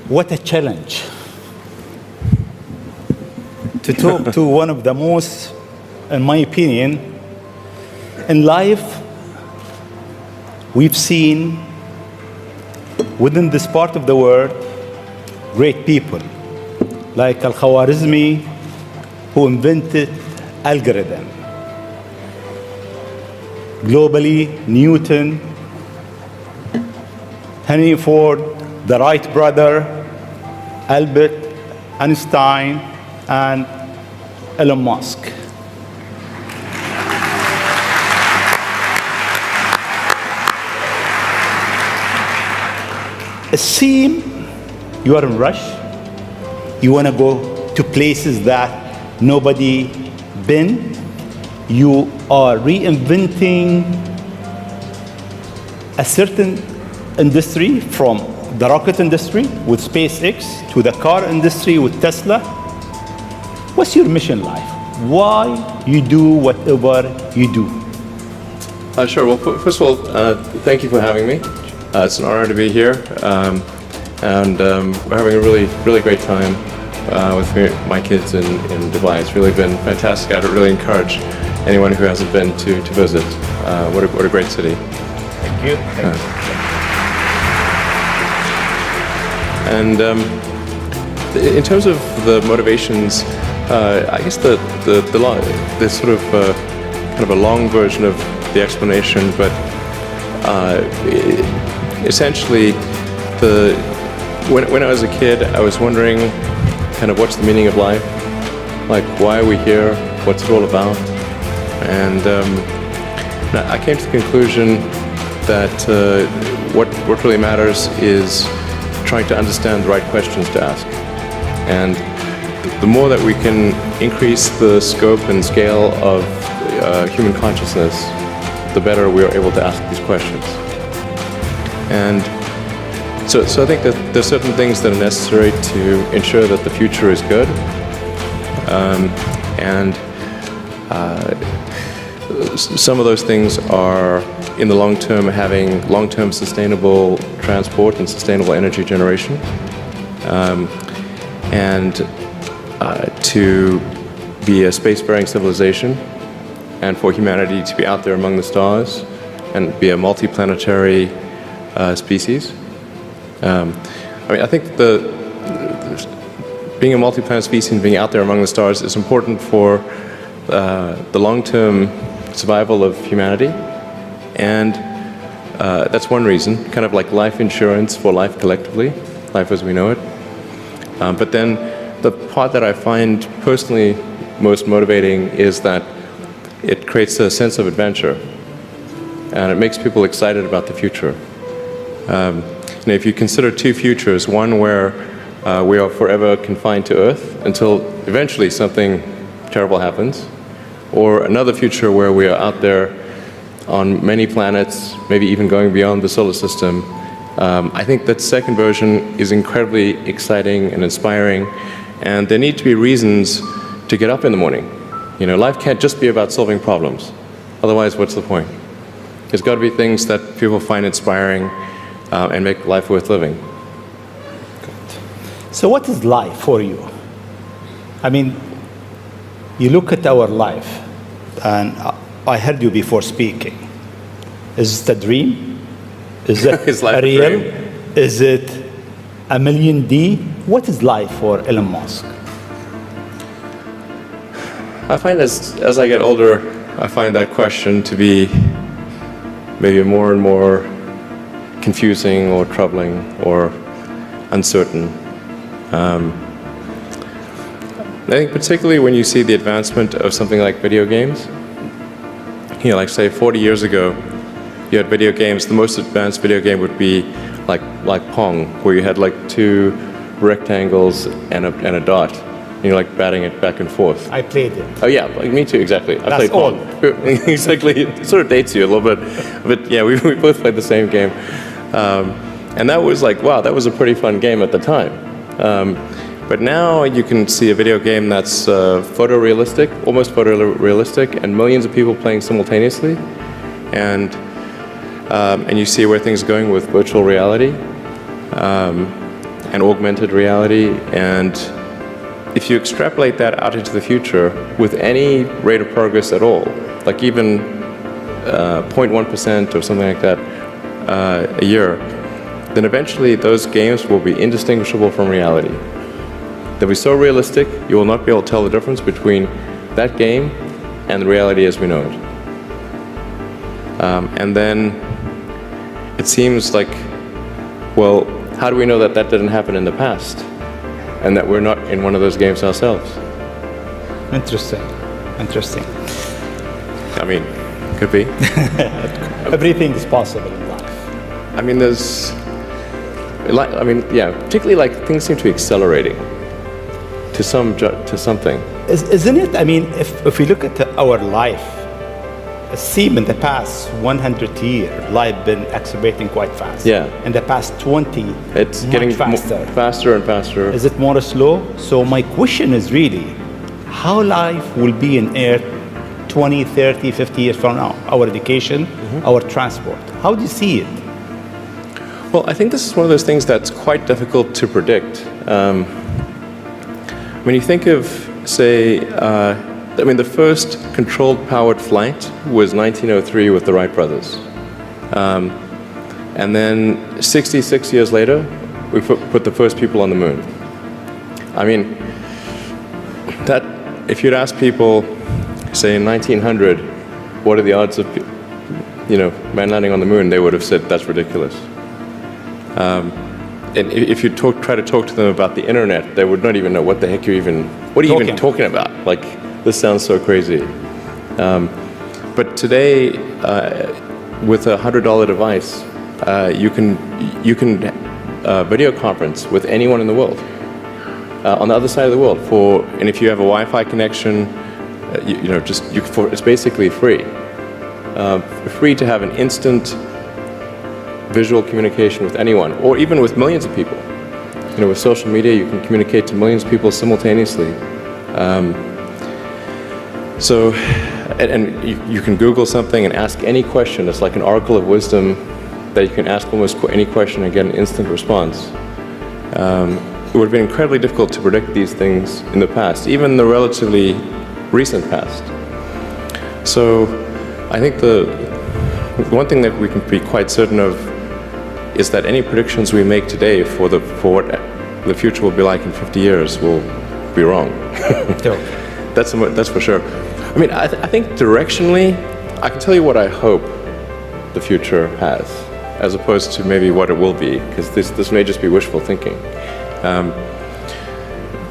What a challenge to talk to one of the most, in my opinion, in life, we've seen within this part of the world great people like Al-Khwarizmi, who invented algorithm. Globally, Newton, Henry Ford, the Wright brother, Albert Einstein, and Elon Musk. It seems you are in rush. You want to go to places that nobody been. You are reinventing a certain industry, from the rocket industry with SpaceX to the car industry with Tesla. What's your mission in life? Why you do whatever you do? Sure. Well, first of all, thank you for having me. It's an honor to be here, and we're having a really great time with my kids in Dubai. It's really been fantastic. I'd really encourage anyone who hasn't been to visit. What a great city. Thank you. Thank you. And in terms of the motivations, I guess the sort of kind of a long version of the explanation, but essentially, when I was a kid, I was wondering kind of what's the meaning of life, like why are we here, what's it all about, and I came to the conclusion that what really matters is trying to understand the right questions to ask. And the more that we can increase the scope and scale of human consciousness, the better we are able to ask these questions. And so I think that there's certain things that are necessary to ensure that the future is good. Some of those things are, in the long term, having long-term sustainable transport and sustainable energy generation, and to be a spacefaring civilization, and for humanity to be out there among the stars and be a multi-planetary species. I think being a multi-planet species and being out there among the stars is important for the long-term survival of humanity, and that's one reason, kind of like life insurance for life collectively, life as we know it. But then the part that I find personally most motivating is that it creates a sense of adventure, and it makes people excited about the future. If you consider two futures, one where we are forever confined to Earth until eventually something terrible happens, or another future where we are out there on many planets, maybe even going beyond the solar system, I think that second version is incredibly exciting and inspiring, and there need to be reasons to get up in the morning. Life can't just be about solving problems. Otherwise, what's the point? There's got to be things that people find inspiring and make life worth living. So what is life for you? You look at our life, and I heard you before speaking. Is it a dream? Is it Is life a real? a dream? Is it a million D? What is life for Elon Musk? I find as I get older, I find that question to be maybe more and more confusing or troubling or uncertain. I think particularly when you see the advancement of something like video games, like say 40 years ago, you had video games. The most advanced video game would be like Pong, where you had like two rectangles and a dot, and you're like batting it back and forth. I played it. Oh yeah, me too, exactly. I played Pong. Exactly, it sort of dates you a little bit, but yeah, we both played the same game, and that was like, wow, that was a pretty fun game at the time. But now you can see a video game that's photorealistic, almost photorealistic, and millions of people playing simultaneously, and you see where things are going with virtual reality. and augmented reality. And if you extrapolate that out into the future with any rate of progress at all, like even 0.1% or something like that a year, then eventually those games will be indistinguishable from reality. They'll be so realistic, you will not be able to tell the difference between that game and the reality as we know it. And then it seems like, well, how do we know that that didn't happen in the past and that we're not in one of those games ourselves? Interesting. I mean, could be. Everything is possible in life. I mean, particularly like things seem to be accelerating to something. Isn't it? I mean, if we look at our life, it seems in the past 100 years, life been accelerating quite fast. Yeah. In the past 20, it's much getting faster and faster. Is it more slow? So my question is really, how life will be in Earth 20, 30, 50 years from now? Our education, our transport. How do you see it? Well, I think this is one of those things that's quite difficult to predict. When you think of, say, the first controlled powered flight was 1903 with the Wright brothers. And then 66 years later, we put the first people on the moon. I mean, that, if you'd ask people, say in 1900, what are the odds of, man landing on the moon, they would have said that's ridiculous. And if you try to talk to them about the internet, they would not even know what the heck what are you even talking about? Like, this sounds so crazy. But today, with a $100 device, you can video conference with anyone in the world, on the other side of the world. And if you have a Wi-Fi connection, it's basically free. Free to have an instant visual communication with anyone, or even with millions of people. With social media, you can communicate to millions of people simultaneously. You can Google something and ask any question. It's like an oracle of wisdom that you can ask almost any question and get an instant response. It would have been incredibly difficult to predict these things in the past, even the relatively recent past. So I think the one thing that we can be quite certain of is that any predictions we make today for what the future will be like in 50 years will be wrong. That's for sure. I mean, I think directionally, I can tell you what I hope the future has, as opposed to maybe what it will be, because this may just be wishful thinking.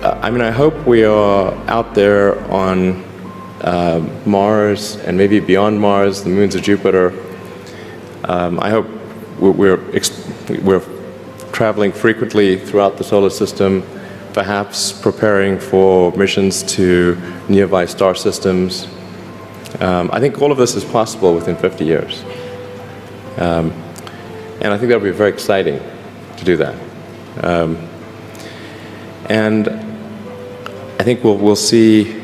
I hope we are out there on Mars and maybe beyond Mars, the moons of Jupiter. I hope we're traveling frequently throughout the solar system, perhaps preparing for missions to nearby star systems. I think all of this is possible within 50 years. And I think that would be very exciting to do that. And I think we'll see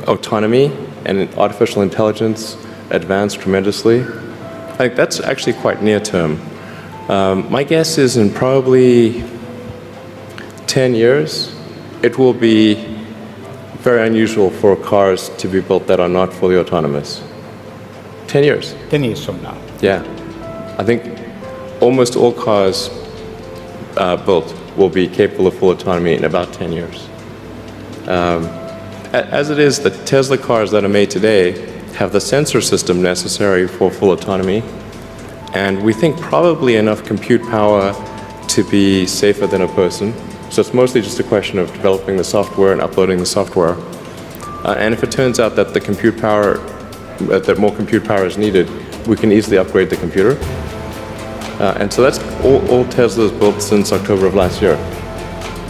autonomy and artificial intelligence advance tremendously. I think that's actually quite near term. My guess is in probably 10 years, it will be very unusual for cars to be built that are not fully autonomous. 10 years. 10 years from now. Yeah. I think almost all cars built will be capable of full autonomy in about 10 years. As it is, the Tesla cars that are made today have the sensor system necessary for full autonomy, and we think probably enough compute power to be safer than a person. So it's mostly just a question of developing the software and uploading the software. And if it turns out that that more compute power is needed, we can easily upgrade the computer. And so that's all Tesla's built since October of last year.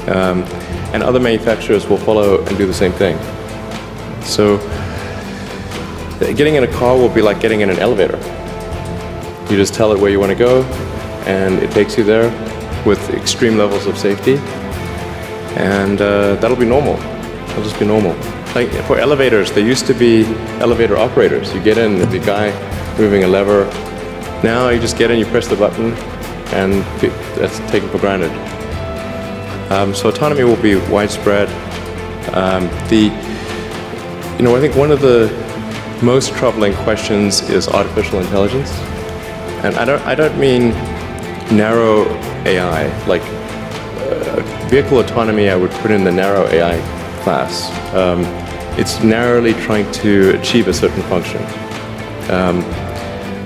And other manufacturers will follow and do the same thing. So getting in a car will be like getting in an elevator. You just tell it where you want to go, and it takes you there with extreme levels of safety. And that'll be normal. It'll just be normal. Like for elevators, there used to be elevator operators. You get in, there's a guy moving a lever. Now you just get in, you press the button, and that's taken for granted. So autonomy will be widespread. I think one of the most troubling questions is artificial intelligence, and I don't mean narrow AI. Like vehicle autonomy, I would put in the narrow AI class. It's narrowly trying to achieve a certain function.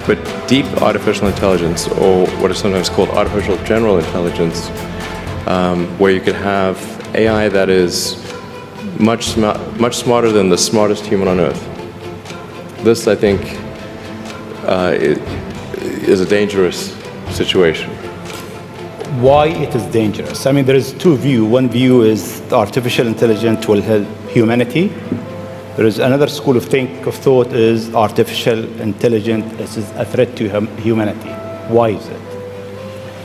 But deep artificial intelligence, or what is sometimes called artificial general intelligence, where you could have AI that is much smarter than the smartest human on Earth. This, I think, is a dangerous situation. Why it is dangerous? I mean, there is two views. One view is artificial intelligence will help humanity. There is another school of thought is artificial intelligence is a threat to humanity. Why is it?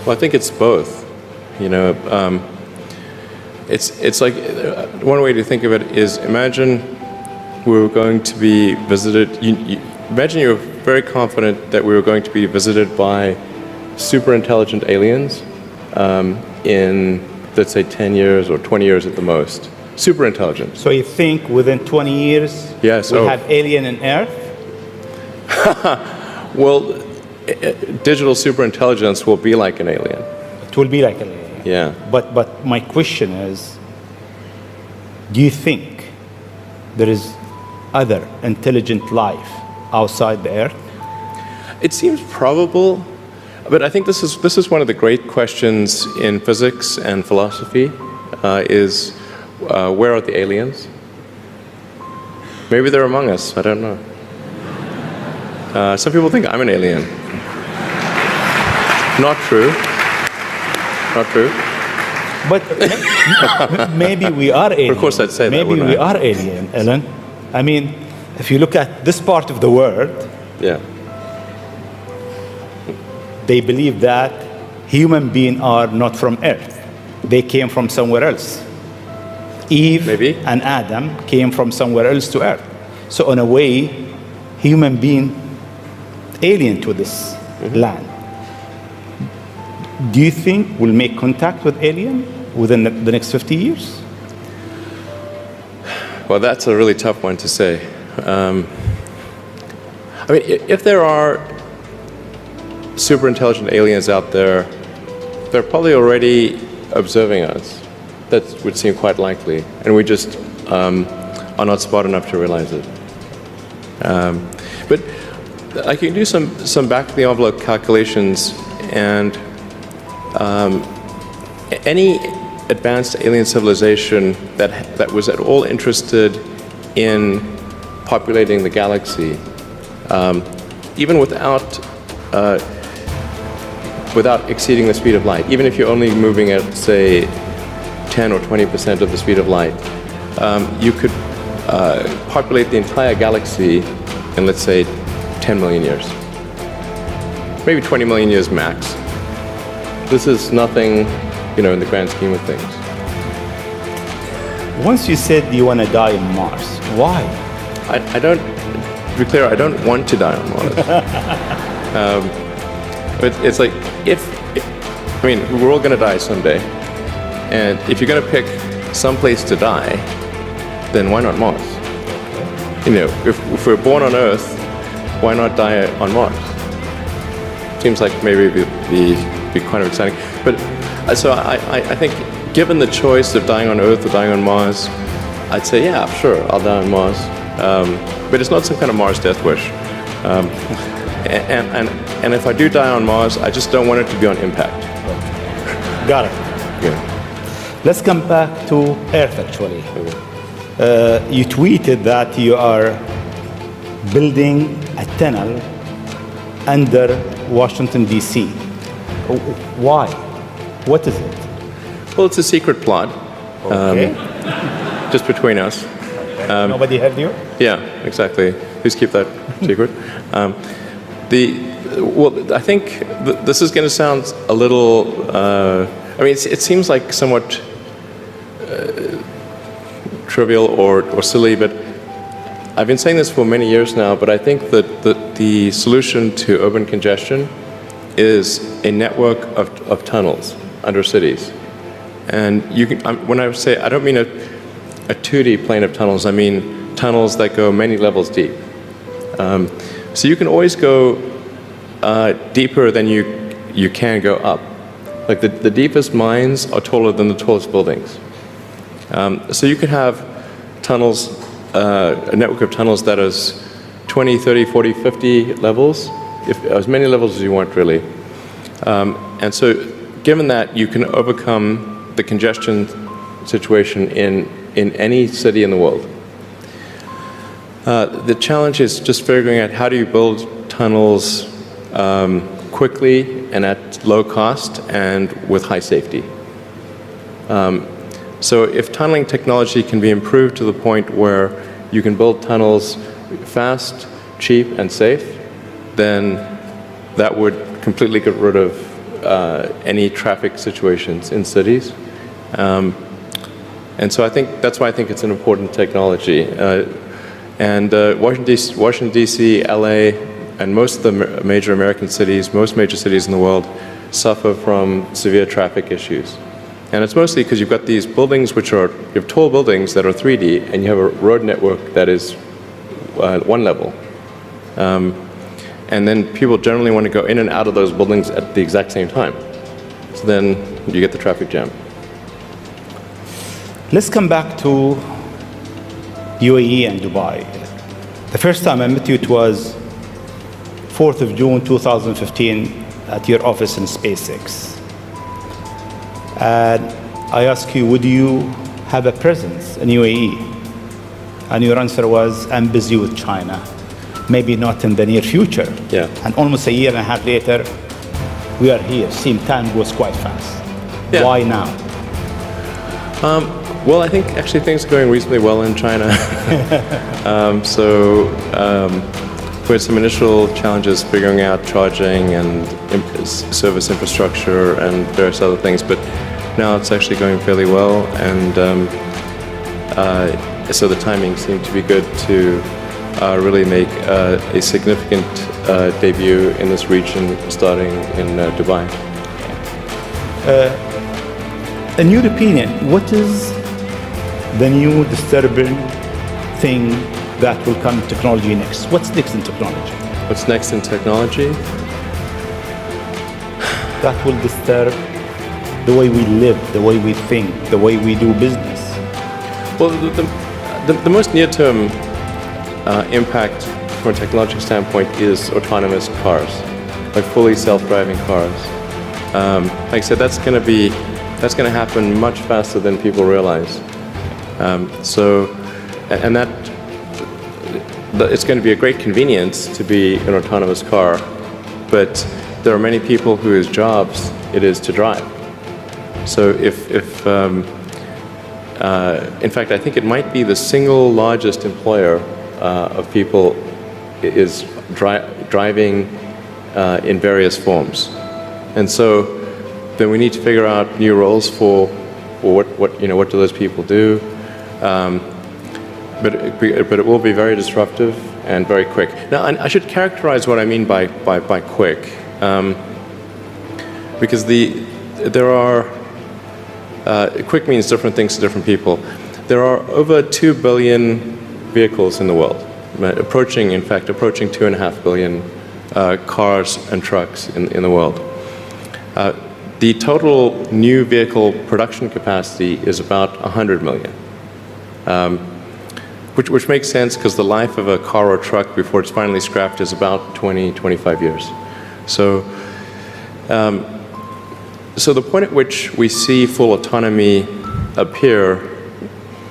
Well, I think it's both. It's like one way to think of it is imagine we were going to be visited. Imagine you're very confident that we were going to be visited by super intelligent aliens in, let's say, 10 years or 20 years at the most. Super intelligent. So you think within 20 years yes, we'll have alien in Earth? Well, digital super intelligence will be like an alien. It will be like an alien. Yeah. But my question is, do you think there is other intelligent life outside the Earth? It seems probable, but I think this is one of the great questions in physics and philosophy, is where are the aliens? Maybe they're among us, I don't know. Some people think I'm an alien. Not true. Not true. But maybe we are alien. Of course I'd say that, maybe wouldn't we I? are alien, Ellen. I mean, if you look at this part of the world, Yeah. they believe that human beings are not from Earth. They came from somewhere else. Eve Maybe. and Adam came from somewhere else to Earth. So in a way, human being alien to this land. Do you think we'll make contact with alien within the next 50 years? Well, that's a really tough one to say. I mean, if there are super intelligent aliens out there, they're probably already observing us. That would seem quite likely, and we just are not smart enough to realize it. But I can do some back-of-the-envelope calculations, and any advanced alien civilization that was at all interested in populating the galaxy, even without exceeding the speed of light, even if you're only moving at, say, 10 or 20% of the speed of light, you could populate the entire galaxy in, let's say, 10 million years. Maybe 20 million years max. This is nothing, in the grand scheme of things. Once you said you want to die on Mars, why? I don't, to be clear, I don't want to die on Mars. It's like, we're all going to die someday. And if you're going to pick some place to die, then why not Mars? If we're born on Earth, why not die on Mars? Seems like maybe it'd be kind of exciting. But so I think, given the choice of dying on Earth or dying on Mars, I'd say, yeah, sure, I'll die on Mars. But it's not some kind of Mars death wish. And if I do die on Mars, I just don't want it to be on impact. Got it. Yeah. Let's come back to Earth, actually. You tweeted that you are building a tunnel under Washington, D.C. Why? What is it? Well, it's a secret plot. Okay. Just between us. Nobody heard you? Yeah, exactly. Please keep that secret. I think this is going to sound a little. It seems like somewhat trivial or silly, but I've been saying this for many years now. But I think that the solution to urban congestion is a network of tunnels under cities, And you can, when I say, I don't mean a 2D plane of tunnels, I mean tunnels that go many levels deep. So you can always go deeper than you can go up. Like the deepest mines are taller than the tallest buildings. So you could have tunnels, a network of tunnels that is 20, 30, 40, 50 levels, as many levels as you want, really. And so given that, you can overcome the congestion situation in any city in the world. The challenge is just figuring out how do you build tunnels quickly and at low cost and with high safety. So if tunneling technology can be improved to the point where you can build tunnels fast, cheap, and safe, then that would completely get rid of any traffic situations in cities. And so that's why I think it's an important technology. Washington, D.C., LA, and most of the major American cities, most major cities in the world, suffer from severe traffic issues. And it's mostly because you've got these buildings you have tall buildings that are 3D, and you have a road network that is one level. And then people generally want to go in and out of those buildings at the exact same time. So then you get the traffic jam. Let's come back to UAE and Dubai. The first time I met you, it was 4th of June 2015 at your office in SpaceX. And I asked you, would you have a presence in UAE? And your answer was, I'm busy with China. Maybe not in the near future. Yeah. And almost a year and a half later, we are here. Seems time goes quite fast. Yeah. Why now? Well, I think actually things are going reasonably well in China. We had some initial challenges figuring out charging and service infrastructure and various other things, but now it's actually going fairly well, and so the timing seemed to be good to really make a significant debut in this region, starting in Dubai. In your opinion, what is the new disturbing thing that will come in technology next? What's next in technology? What's next in technology? That will disturb the way we live, the way we think, the way we do business. Well, the most near-term impact from a technological standpoint is autonomous cars, like fully self-driving cars. Like I said, that's going to happen much faster than people realize. It's going to be a great convenience to be an autonomous car, but there are many people whose jobs it is to drive. So in fact, I think it might be the single largest employer of people is driving in various forms. And so then we need to figure out new roles for what do those people do. But it will be very disruptive and very quick. Now, I should characterize what I mean by quick, because there are quick means different things to different people. There are over 2 billion vehicles in the world, approaching 2.5 billion cars and trucks in the world. The total new vehicle production capacity is about 100 million. Which makes sense because the life of a car or truck before it's finally scrapped is about 20-25 years. So the point at which we see full autonomy appear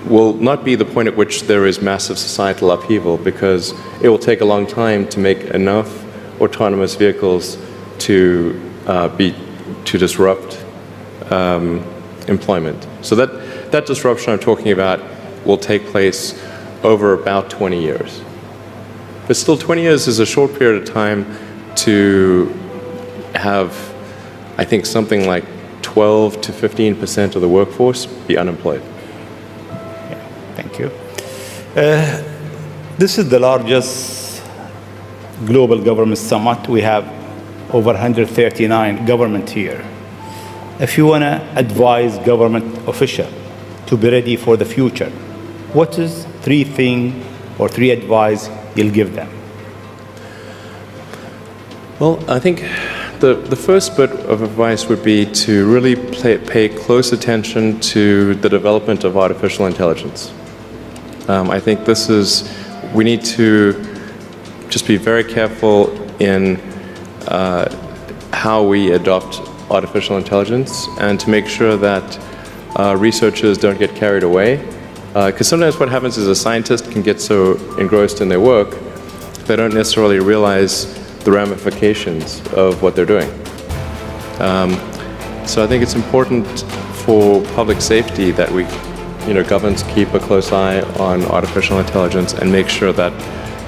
will not be the point at which there is massive societal upheaval, because it will take a long time to make enough autonomous vehicles to disrupt employment. So that disruption I'm talking about will take place over about 20 years. But still, 20 years is a short period of time to have, I think, something like 12 to 15% of the workforce be unemployed. Yeah, thank you. This is the largest global government summit. We have over 139 government here. if you want to advise government official to be ready for the future, what is 3 things or 3 advice you'll give them? Well, I think the first bit of advice would be to really pay close attention to the development of artificial intelligence. I think we need to just be very careful in how we adopt artificial intelligence, and to make sure that researchers don't get carried away. Because sometimes what happens is a scientist can get so engrossed in their work, they don't necessarily realize the ramifications of what they're doing. So I think it's important for public safety that governments keep a close eye on artificial intelligence and make sure that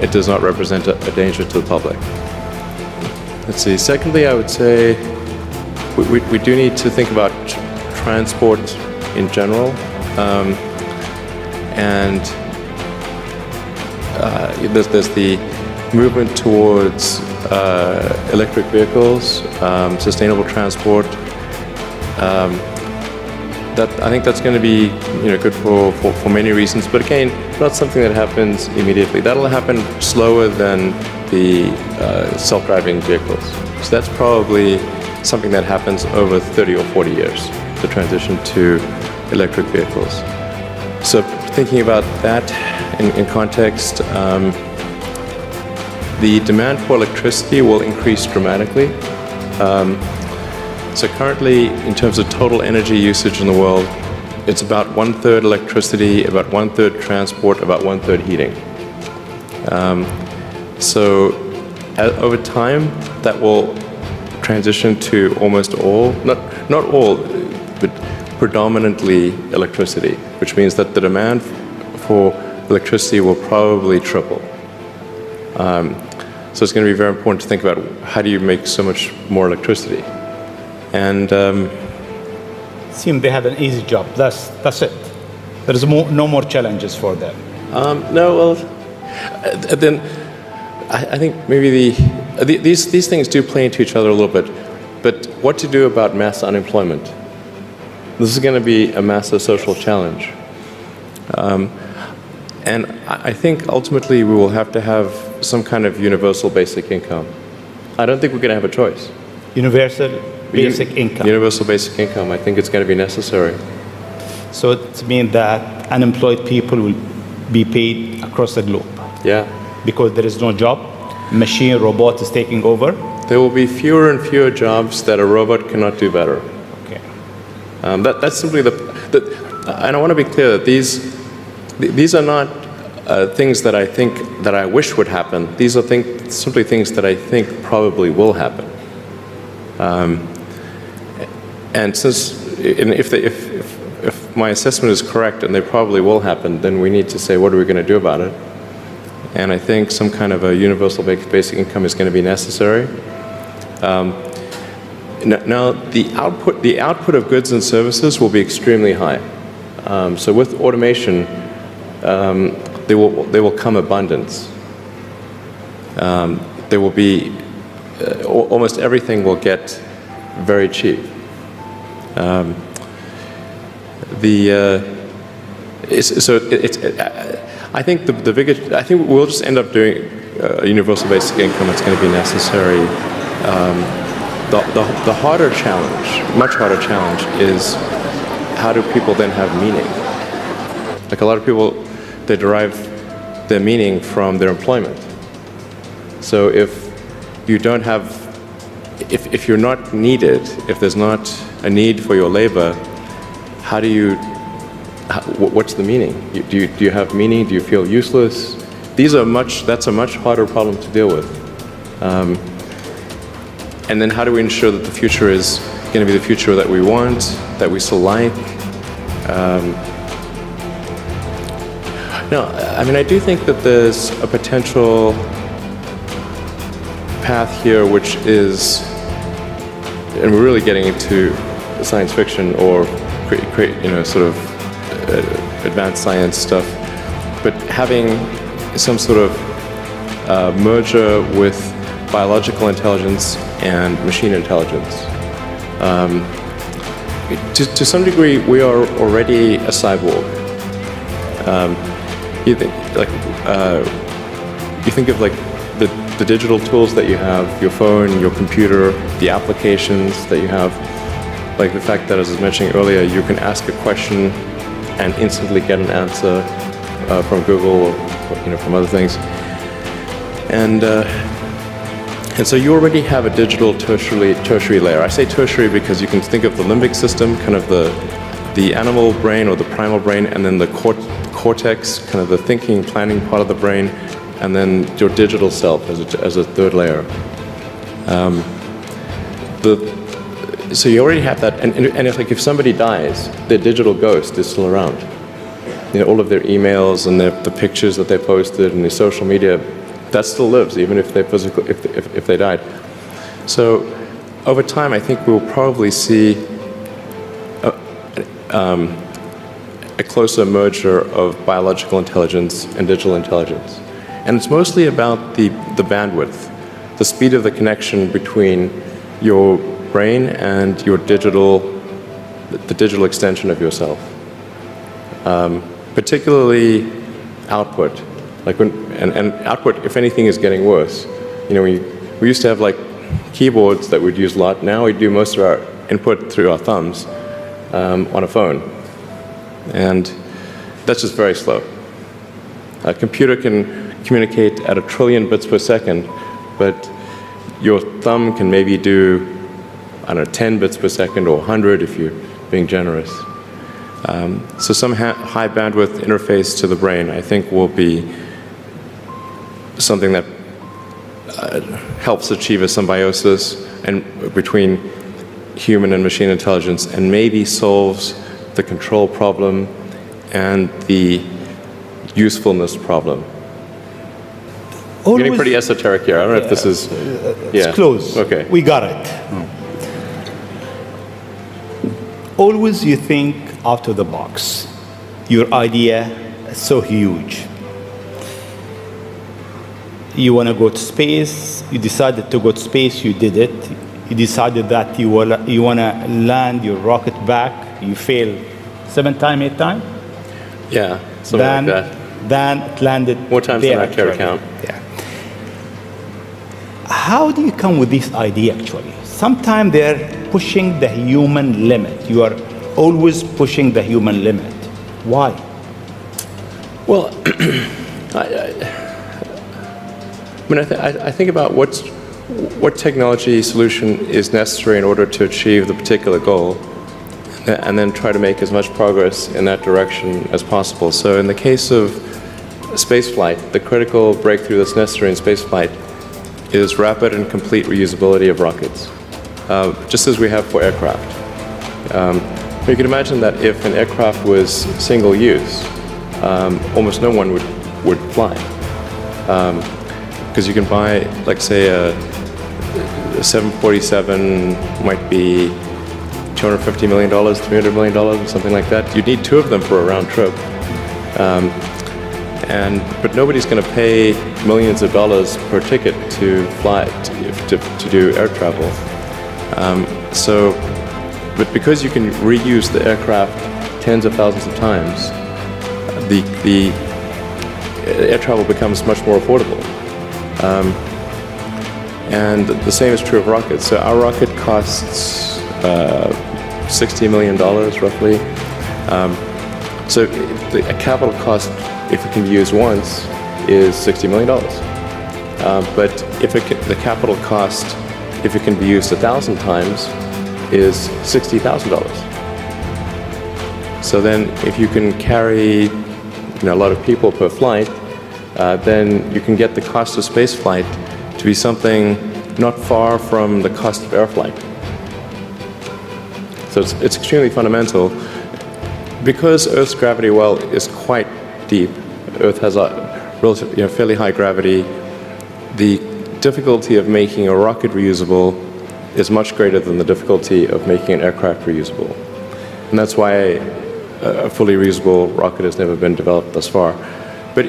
it does not represent a danger to the public. Let's see. Secondly, I would say we do need to think about transport in general, and there's the movement towards electric vehicles, sustainable transport. I think that's going to be good for many reasons, but again, not something that happens immediately. That'll happen slower than the self-driving vehicles. So that's probably something that happens over 30 or 40 years, the transition to electric vehicles. So thinking about that in context, the demand for electricity will increase dramatically. So currently, in terms of total energy usage in the world, it's about 1/3 electricity, about 1/3 transport, about 1/3 heating. So over time, that will transition to almost all, not all, but predominantly electricity, which means that the demand for electricity will probably triple. So it's going to be very important to think about how do you make so much more electricity. And Seem they have an easy job. That's it. There is no more challenges for them. No, well, then I think maybe these things do play into each other a little bit. But what to do about mass unemployment? This is going to be a massive social challenge. And I think ultimately we will have to have some kind of universal basic income. I don't think we're going to have a choice. Universal basic income. Universal basic income. I think it's going to be necessary. So it means that unemployed people will be paid across the globe. Yeah. Because there is no job, machine, robot is taking over. There will be fewer and fewer jobs that a robot cannot do better. Okay. That's simply and I want to be clear that these are not things that I wish would happen. These are simply things that I think probably will happen. And if my assessment is correct and they probably will happen, then we need to say, what are we going to do about it? And I think some kind of a universal basic income is going to be necessary. Now, the output of goods and services will be extremely high. So with automation, there will come abundance. There will be almost everything will get very cheap. I think I think we'll just end up doing a universal basic income. It's going to be necessary. The harder challenge, much harder challenge, is how do people then have meaning? Like a lot of people, they derive their meaning from their employment. So if you don't have, if you're not needed, if there's not a need for your labor, what's the meaning? Do you have meaning? Do you feel useless? That's a much harder problem to deal with. And then how do we ensure that the future is going to be the future that we want, that we still like? No, I mean, I do think that there's a potential path here, which is, and we're really getting into science fiction or sort of advanced science stuff, but having some sort of merger with biological intelligence and machine intelligence. To some degree, we are already a cyborg. You think of like the digital tools that you have, your phone, your computer, the applications that you have, like the fact that, as I was mentioning earlier, you can ask a question and instantly get an answer from Google or from other things. And so you already have a digital tertiary layer. I say tertiary because you can think of the limbic system, kind of the animal brain or the primal brain, and then the cortex, kind of the thinking, planning part of the brain, and then your digital self as a third layer. So you already have that, and it's like if somebody dies, their digital ghost is still around. All of their emails and the pictures that they posted and the social media, that still lives, even if they if they died. So over time, I think we'll probably see a closer merger of biological intelligence and digital intelligence. And it's mostly about the bandwidth, the speed of the connection between your brain and your the digital extension of yourself. Particularly output, and output, if anything, is getting worse. We used to have like keyboards that we'd use a lot. Now we do most of our input through our thumbs on a phone, and that's just very slow. A computer can communicate at 1 trillion bits per second, but your thumb can maybe do, 10 bits per second or 100 if you're being generous. So some high bandwidth interface to the brain, I think, will be something that helps achieve a symbiosis between human and machine intelligence, and maybe solves the control problem and the usefulness problem. Getting pretty esoteric here. I don't know if this is... It's close. Okay. We got it. Always you think out of the box. Your idea is so huge. You want to go to space. You decided to go to space. You did it. You decided that you want to land your rocket back. You failed 7 times, 8 times. Yeah, something like that. Then it landed. More times than I care to count. Yeah. How do you come with this idea, actually? Sometimes they're pushing the human limit. You are always pushing the human limit. Why? Well, I think about what technology solution is necessary in order to achieve the particular goal, and then try to make as much progress in that direction as possible. So in the case of spaceflight, the critical breakthrough that's necessary in spaceflight is rapid and complete reusability of rockets, just as we have for aircraft. You can imagine that if an aircraft was single use, almost no one would fly. Because you can buy, like, say, a 747 might be $250 million, $300 million, something like that. You'd need 2 of them for a round trip. But nobody's going to pay millions of dollars per ticket to fly, to do air travel. But because you can reuse the aircraft tens of thousands of times, the air travel becomes much more affordable. And the same is true of rockets. So our rocket costs $60 million roughly. So a capital cost, if it can be used once, is $60 million. But if the capital cost, if it can be used 1,000 times, is $60,000. So then if you can carry a lot of people per flight, then you can get the cost of space flight to be something not far from the cost of air flight. So it's extremely fundamental. Because Earth's gravity well is quite deep, Earth has a relatively, fairly high gravity, the difficulty of making a rocket reusable is much greater than the difficulty of making an aircraft reusable. And that's why a fully reusable rocket has never been developed thus far. But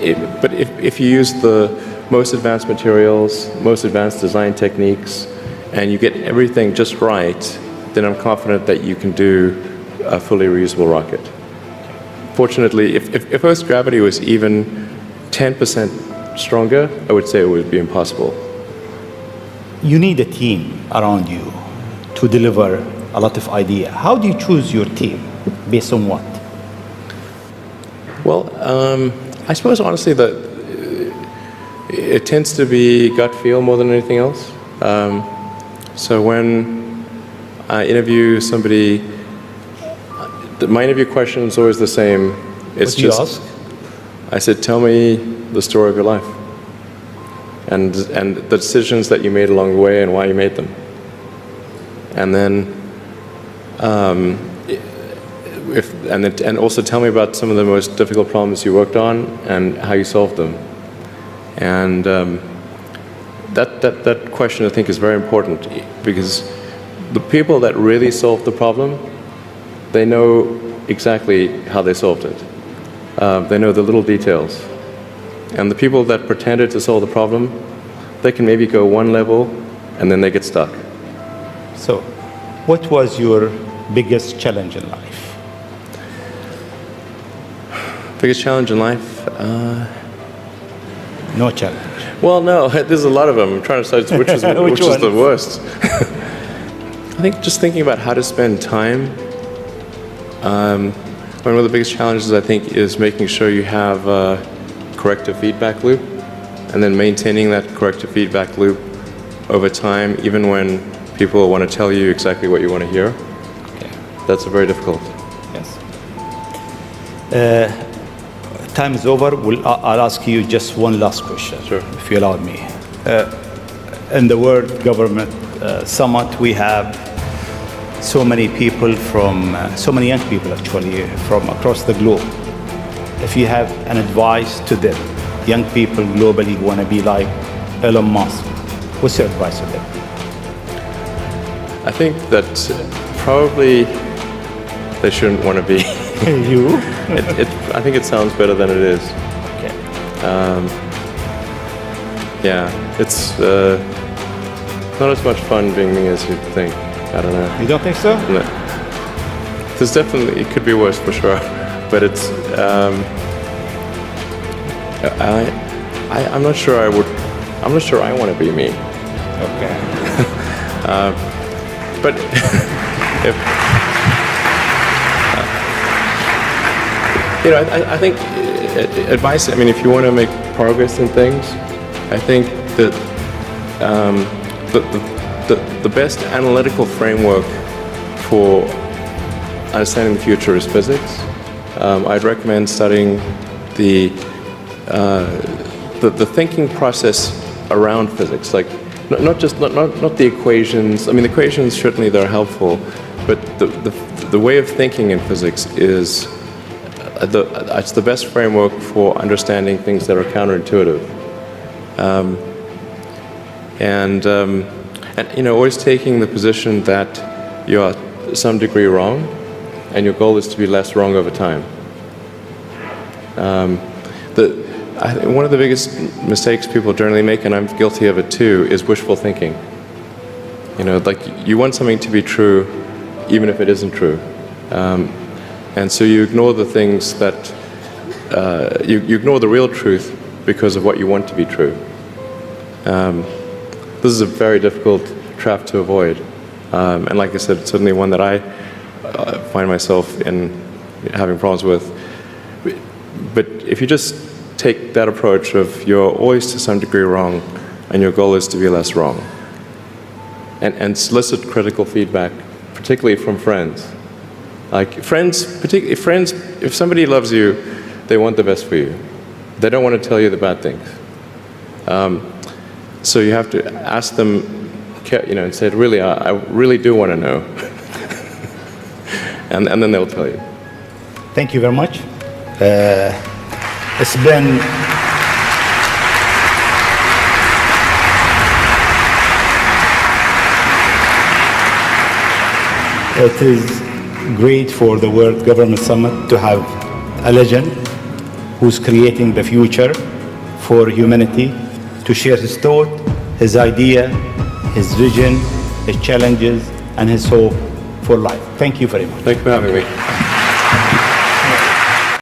if you use the most advanced materials, most advanced design techniques, and you get everything just right, then I'm confident that you can do a fully reusable rocket. Fortunately, if Earth's gravity was even 10% stronger, I would say it would be impossible. You need a team around you to deliver a lot of ideas. How do you choose your team? Based on what? Well, I suppose honestly that it tends to be gut feel more than anything else. So when I interview somebody, my interview question is always the same. It's what do you ask? I said, tell me the story of your life, and the decisions that you made along the way and why you made them. And then, and also tell me about some of the most difficult problems you worked on and how you solved them. And that question I think is very important, because the people that really solved the problem, they know exactly how they solved it. They know the little details. And the people that pretended to solve the problem, they can maybe go one level and then they get stuck. So, what was your biggest challenge in life? Biggest challenge in life? No challenge. Well, no, there's a lot of them. I'm trying to decide which is the worst. I think just thinking about how to spend time. One of the biggest challenges, I think, is making sure you have a corrective feedback loop, and then maintaining that corrective feedback loop over time, even when people want to tell you exactly what you want to hear. Okay. That's very difficult. Yes. Time is over. I'll ask you just one last question, Sure. if you allow me. In the World Government Summit, we have so many people so many young people actually from across the globe. If you have an advice to them, young people globally who want to be like Elon Musk, what's your advice to them? I think that probably they shouldn't want to be. You? I think it sounds better than it is. Okay. Yeah, it's not as much fun being me as you think. I don't know. You don't think so? No. There's definitely, it could be worse for sure, but it's, I'm not sure I want to be me. Okay. But if, I think advice, I mean, if you want to make progress in things, I think that the best analytical framework for understanding the future is physics. I'd recommend studying the thinking process around physics, like not the equations. I mean, the equations certainly they're helpful, but the way of thinking in physics is it's the best framework for understanding things that are counterintuitive. And always taking the position that you are to some degree wrong, and your goal is to be less wrong over time. I think one of the biggest mistakes people generally make, and I'm guilty of it too, is wishful thinking. Like you want something to be true, even if it isn't true, and so you ignore the things that you ignore the real truth because of what you want to be true. This is a very difficult trap to avoid, and like I said, it's certainly one that I find myself in having problems with. But if you just take that approach of you're always to some degree wrong, and your goal is to be less wrong, and solicit critical feedback, particularly from friends. Like particularly friends, if somebody loves you, they want the best for you. They don't want to tell you the bad things. So you have to ask them, and say, really, I really do want to know. and then they'll tell you. Thank you very much. It's been it is great for the World Government Summit to have a legend who's creating the future for humanity to share his thought, his idea, his vision, his challenges, and his hope for life. Thank you very much. Thank you for having me.